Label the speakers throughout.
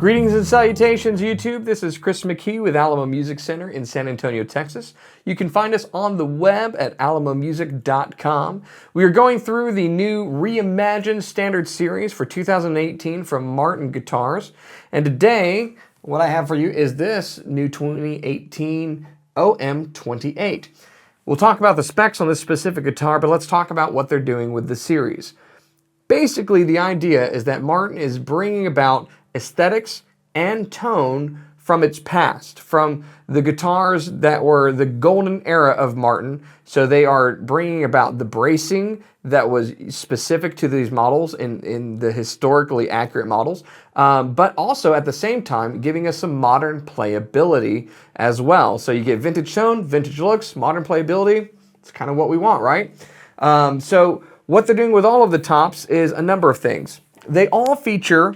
Speaker 1: Greetings and salutations, YouTube. This is Chris McKee with Alamo Music Center in San Antonio, Texas. You can find us on the web at alamomusic.com. We are going through the new Reimagined Standard Series for 2018 from Martin Guitars. And today, what I have for you is this new 2018 OM-28. We'll talk about the specs on this specific guitar, but let's talk about what they're doing with the series. Basically, the idea is that Martin is bringing about aesthetics and tone from its past, from the guitars that were the golden era of Martin. So they are bringing about the bracing that was specific to these models in the historically accurate models, but also at the same time giving us some modern playability as well. So you get vintage tone, vintage looks, modern playability. It's kind of what we want, right? So what they're doing with all of the tops is a number of things. They all feature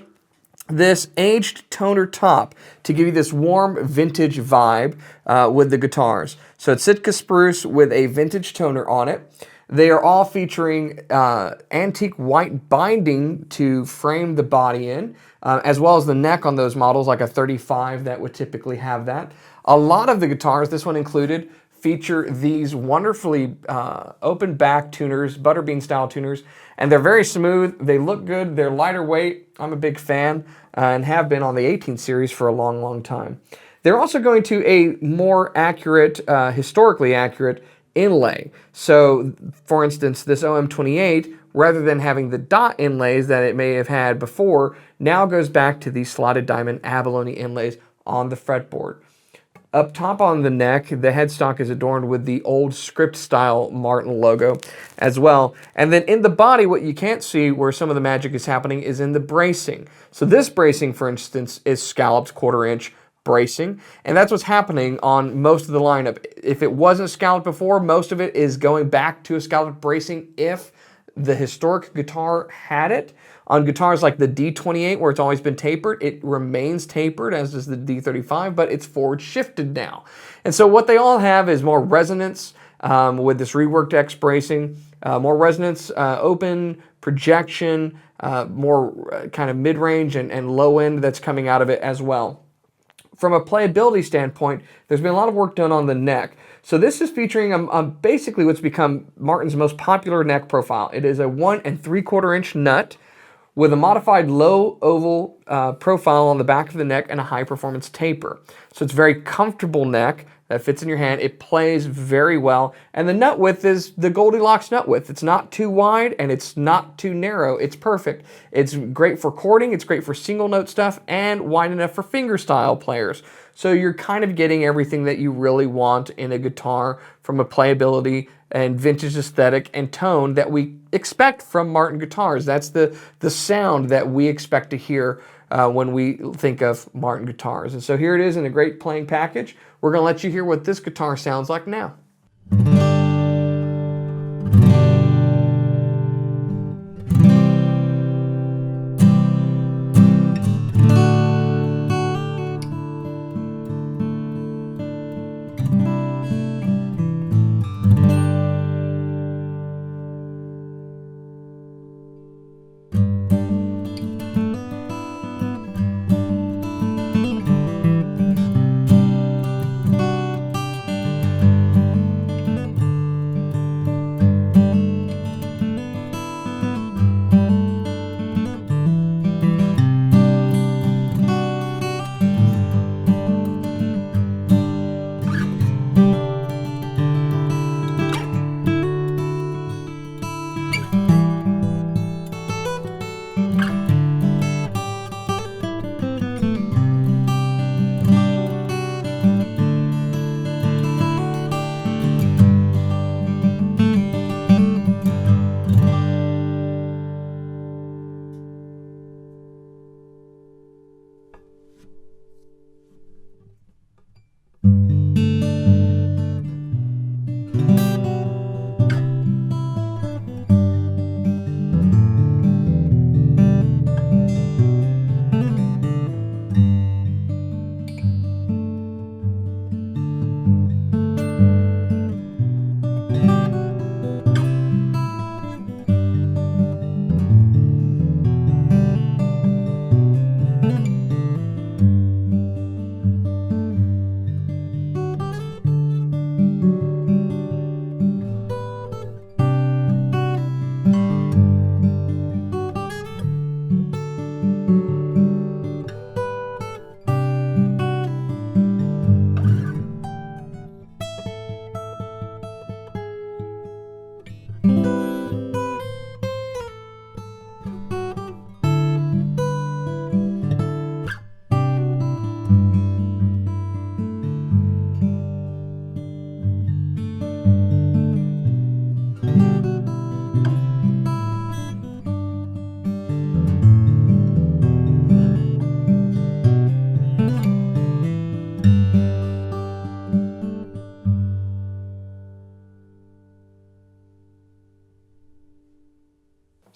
Speaker 1: this aged toner top to give you this warm vintage vibe with the guitars. So it's Sikta spruce with a vintage toner on it. They are all featuring antique white binding to frame the body in, as well as the neck on those models, like a 35 that would typically have that. A lot of the guitars, this one included, feature these wonderfully open back tuners, butterbean style tuners, and they're very smooth. They look good. They're lighter weight. I'm a big fan and have been on the 18 series for a long, long time. They're also going to a more accurate, historically accurate inlay. So, for instance, this OM-28, rather than having the dot inlays that it may have had before, now goes back to these slotted diamond abalone inlays on the fretboard. Up top on the neck, the headstock is adorned with the old script style Martin logo as well. And then in the body, what you can't see where some of the magic is happening is in the bracing. So this bracing, for instance, is scalloped 1/4 inch bracing. And that's what's happening on most of the lineup. If it wasn't scalloped before, most of it is going back to a scalloped bracing if the historic guitar had it. On guitars like the D-28, where it's always been tapered, it remains tapered, as does the D-35, but it's forward shifted now. And so what they all have is more resonance with this reworked X bracing, more resonance, open, projection, more kind of mid-range and low end that's coming out of it as well. From a playability standpoint, there's been a lot of work done on the neck. So this is featuring basically what's become Martin's most popular neck profile. It is a 1 3/4 inch nut with a modified low oval profile on the back of the neck and a high performance taper. So it's a very comfortable neck that fits in your hand. It plays very well. And the nut width is the Goldilocks nut width. It's not too wide and it's not too narrow. It's perfect. It's great for chording. It's great for single note stuff and wide enough for fingerstyle players. So you're kind of getting everything that you really want in a guitar from a playability and vintage aesthetic and tone that we expect from Martin guitars. That's the sound that we expect to hear when we think of Martin guitars. And so here it is in a great playing package. We're going to let you hear what this guitar sounds like now.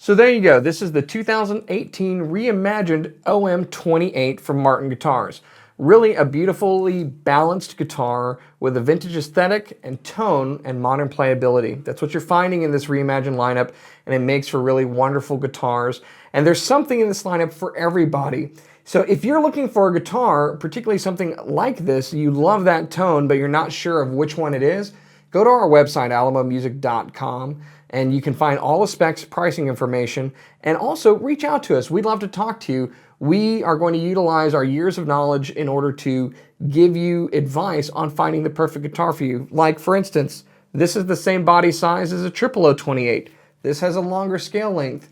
Speaker 1: So there you go. This is the 2018 reimagined OM-28 from Martin Guitars. Really a beautifully balanced guitar with a vintage aesthetic and tone and modern playability. That's what you're finding in this reimagined lineup, and it makes for really wonderful guitars. And there's something in this lineup for everybody. So if you're looking for a guitar, particularly something like this, you love that tone, but you're not sure of which one it is, go to our website, alamomusic.com, and you can find all the specs, pricing information, and also reach out to us. We'd love to talk to you. We are going to utilize our years of knowledge in order to give you advice on finding the perfect guitar for you. Like, for instance, this is the same body size as a 0028. This has a longer scale length.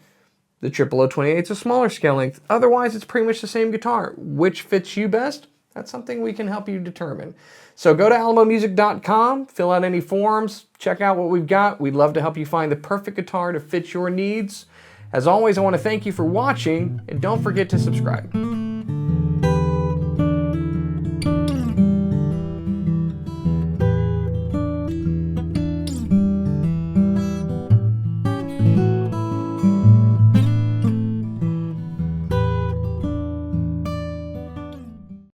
Speaker 1: The 0028 is a smaller scale length. Otherwise, it's pretty much the same guitar. Which fits you best? That's something we can help you determine. So go to alamomusic.com, fill out any forms, check out what we've got. We'd love to help you find the perfect guitar to fit your needs. As always, I want to thank you for watching, and don't forget to subscribe.